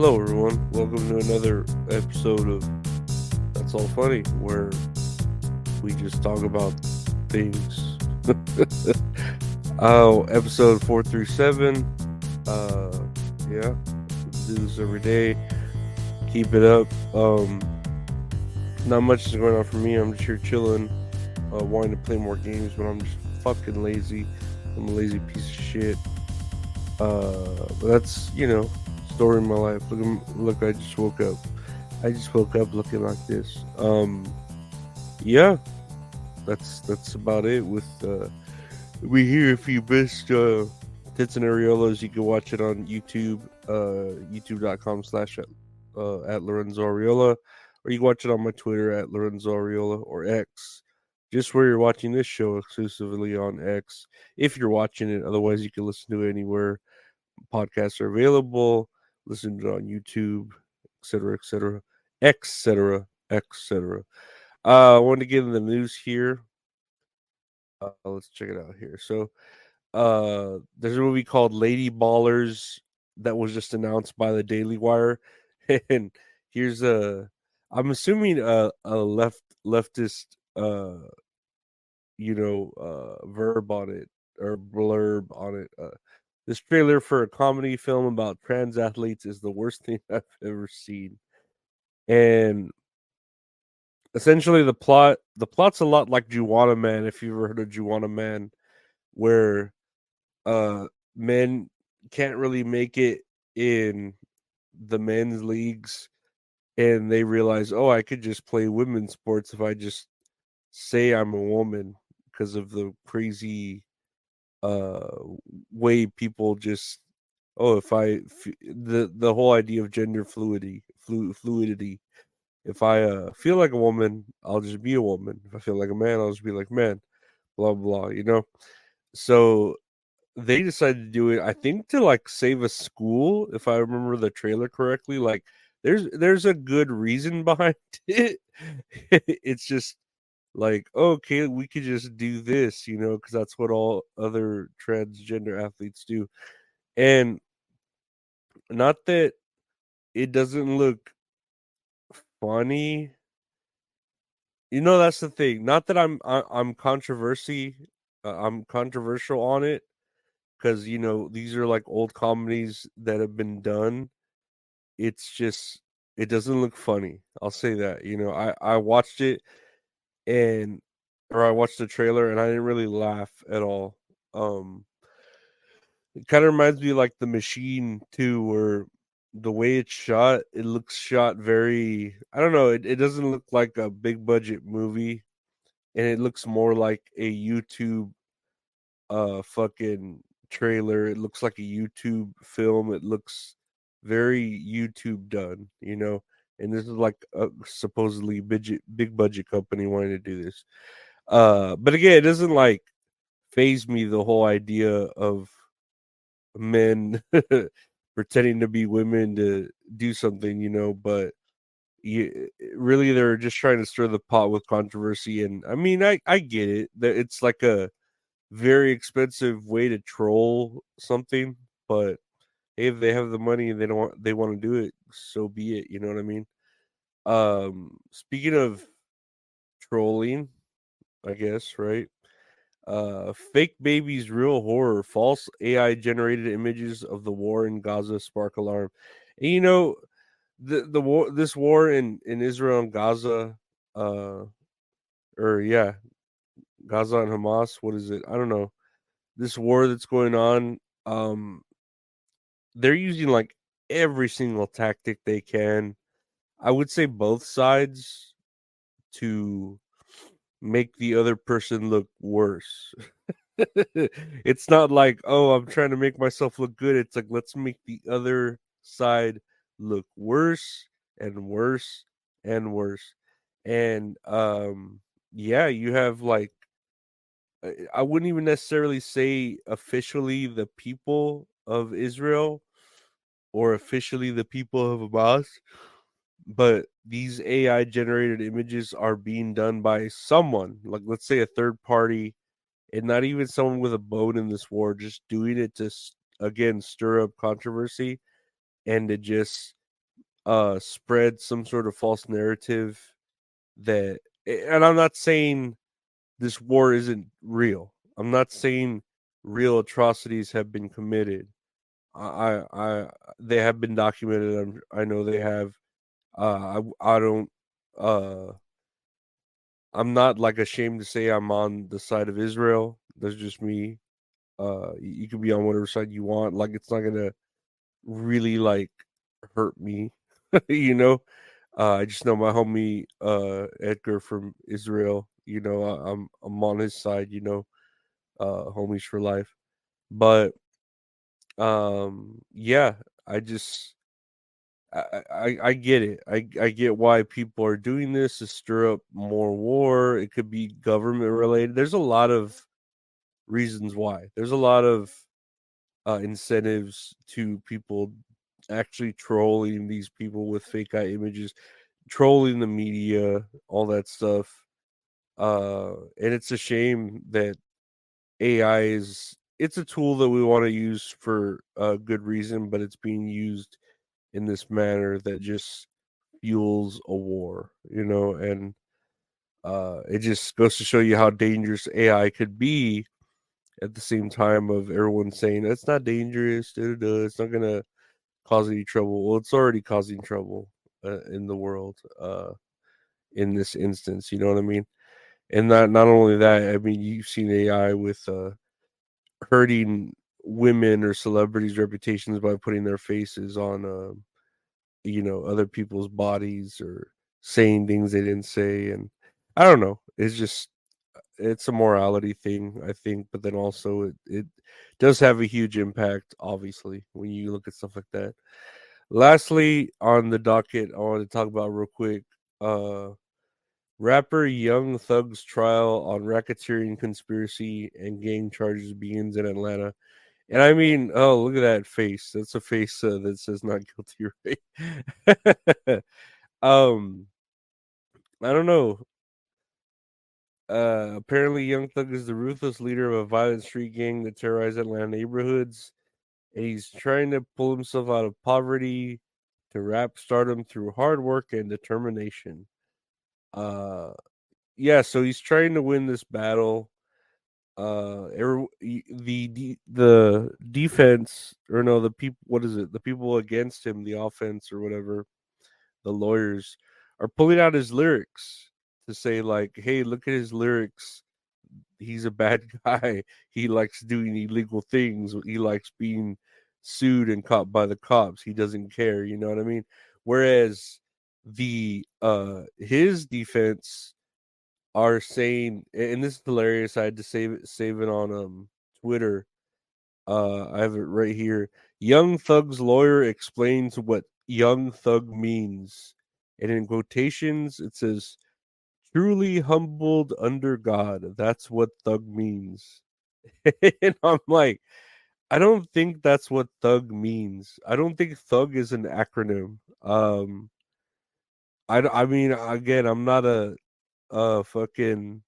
Hello, everyone. Welcome to another episode of That's All Funny, where we just talk about things. Episode 4 through 7. Uh, yeah, do this every day. Keep it up. Not much is going on for me. I'm just here chilling, wanting to play more games, but I'm just fucking lazy. I'm a lazy piece of shit. But that's story of my life. Look, I just woke up. I just woke up looking like this. Yeah, that's about it. With we here. If you missed Tits and Areolas, you can watch it on YouTube. YouTube.com/, at Lorenzo Areola, or you can watch it on my Twitter at Lorenzo Areola or X. Just where you're watching this show exclusively on X. If you're watching it, otherwise you can listen to it anywhere podcasts are available. Listen to it on YouTube, etc., etc., etc., etc. I want to get in the news here. Let's check it out here. So, there's a movie called Lady Ballers that was just announced by the Daily Wire, and here's I'm assuming a leftist verb on it or blurb on it. This trailer for a comedy film about trans athletes is the worst thing I've ever seen. And essentially the plot's a lot like Juwanna Man, if you've ever heard of Juwanna Man, where uh men can't really make it in the men's leagues, and they realize, oh, I could just play women's sports if I just say I'm a woman, because of the crazy uh way people just, oh, the whole idea of gender fluidity. If I feel like a woman, I'll just be a woman. If I feel like a man, I'll just be like man. Blah blah. So they decided to do it, I think, to like save a school, if I remember the trailer correctly. Like there's a good reason behind it. It's just like, okay, we could just do this, because that's what all other transgender athletes do. And not that it doesn't look funny. That's the thing. Not that I'm controversial on it, because these are like old comedies that have been done. It's just, it doesn't look funny. I'll say that. I watched it, and or I watched the trailer, and I didn't really laugh at all. Um it kind of reminds me like The Machine too, where the way it's shot, it looks shot very, I don't know, it doesn't look like a big budget movie, and it looks more like a YouTube fucking trailer. It looks like a YouTube film. It looks very YouTube done. And this is like a supposedly big budget company wanting to do this. But again, it doesn't like phase me, the whole idea of men pretending to be women to do something, but really they're just trying to stir the pot with controversy. And I mean, I get it that it's like a very expensive way to troll something, but hey, if they have the money and they want to do it, so be it. You know what I mean? Speaking of trolling, I guess, right? Fake babies, real horror. False AI generated images of the war in Gaza spark alarm. And the war, this war in Israel and Gaza, uh, or yeah, Gaza and Hamas. What is it? I don't know. This war that's going on. Um, they're using like every single tactic they can. I would say both sides, to make the other person look worse. It's not like, oh, I'm trying to make myself look good. It's like, let's make the other side look worse and worse and worse. And yeah, you have like, I wouldn't even necessarily say officially the people of Israel or officially the people of Hamas, but these AI generated images are being done by someone, like let's say a third party, and not even someone with a bone in this war, just doing it to again stir up controversy and to just spread some sort of false narrative that, and I'm not saying this war isn't real. I'm not saying real atrocities have been committed. They have been documented. I know they have. I don't. Uh, I'm not like ashamed to say I'm on the side of Israel. That's just me. You can be on whatever side you want. Like it's not gonna really like hurt me, you know. I just know my homie Edgar from Israel. You know, I'm on his side. You know, homies for life. But yeah, I just I get it. I get why people are doing this to stir up more war. It could be government related. There's a lot of reasons why. There's a lot of incentives to people actually trolling these people with fake eye images, trolling the media, all that stuff. And it's a shame that AI is it's a tool that we want to use for a good reason, but it's being used in this manner that just fuels a war, you know, and it just goes to show you how dangerous AI could be at the same time of everyone saying it's not dangerous, it's not gonna cause any trouble. Well, it's already causing trouble in the world in this instance. You know what I mean? And not only that, I mean you've seen AI with hurting women or celebrities' reputations by putting their faces on, you know, other people's bodies or saying things they didn't say, and I don't know. It's just it's a morality thing, I think, but then also it does have a huge impact, obviously, when you look at stuff like that. Lastly, on the docket, I want to talk about real quick. Uh, Rapper Young Thug's trial on racketeering, conspiracy, and gang charges begins in Atlanta. And I mean, oh, look at that face. That's a face that says not guilty, right? um, I don't know. Apparently, Young Thug is the ruthless leader of a violent street gang that terrorized Atlanta neighborhoods, and he's trying to pull himself out of poverty to rap stardom through hard work and determination. Uh, yeah, so he's trying to win this battle. The defense, or no, the people, what is it? The people against him, the offense or whatever, the lawyers are pulling out his lyrics to say like, "Hey, look at his lyrics. He's a bad guy. He likes doing illegal things. He likes being sued and caught by the cops. He doesn't care." You know what I mean? Whereas the his defense are saying, and this is hilarious. I had to save it on Twitter. I have it right here. Young Thug's lawyer explains what Young Thug means, and in quotations it says, "Truly humbled under God. That's what Thug means." And I'm like, I don't think that's what Thug means. I don't think Thug is an acronym. I mean, again, I'm not a fucking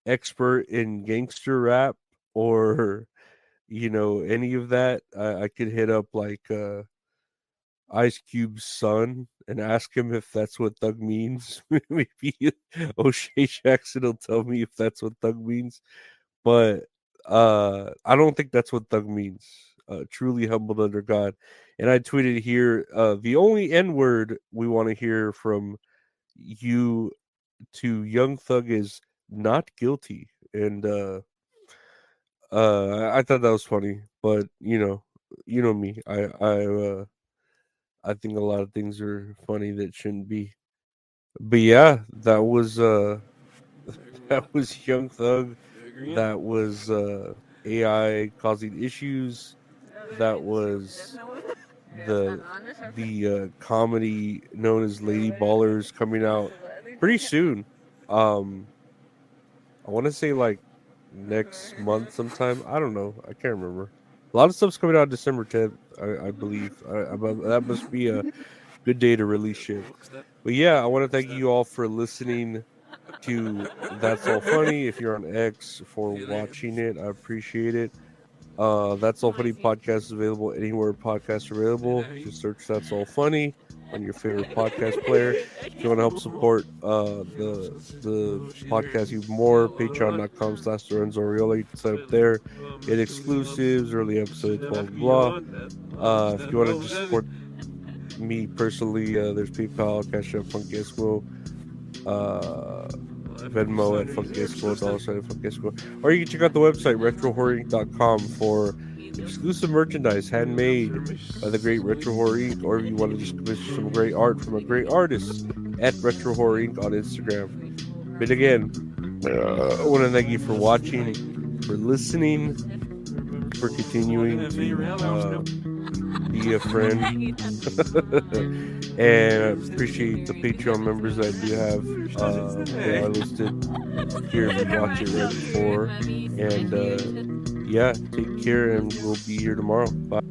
expert in gangster rap or you know any of that. I could hit up like Ice Cube's son and ask him if that's what Thug means. Maybe O'Shea Jackson will tell me if that's what Thug means, but I don't think that's what Thug means. Truly humbled under God. And I tweeted here, the only N word we want to hear from you to Young Thug is not guilty. And I thought that was funny, but you know me. I think a lot of things are funny that shouldn't be. But yeah, that was that was Young Thug. That was AI causing issues. That was the comedy known as Lady Ballers coming out pretty soon. Um I want to say like next month sometime. I don't know. I can't remember. A lot of stuff's coming out December 10th, I believe. That must be a good day to release shit. But yeah, I want to thank you all for listening to That's All Funny. If you're on X, for watching it, I appreciate it. That's All Funny podcast is available anywhere podcasts are available. Just search That's All Funny. on your favorite podcast player. If you want to help support the podcast even more, patreon.com/LorenzoRiola. You can sign up there, get exclusives, early episodes, blah blah blah. If you want to just support me personally, there's PayPal, Cashapp, funkyeskimo, Venmo at funkyeskimo, $sign at funkyeskimo, or you can check out the website retrohorrorinc.com for exclusive merchandise handmade by the great Retro Horror Inc. Or if you want to just commission some great art from a great artist at Retro Horror Inc. on Instagram. But again, I want to thank you for watching, for listening, for continuing to be a friend. And I appreciate the Patreon members that I do have. They are listed here if you watch it right before. And yeah, take care, and we'll be here tomorrow. Bye.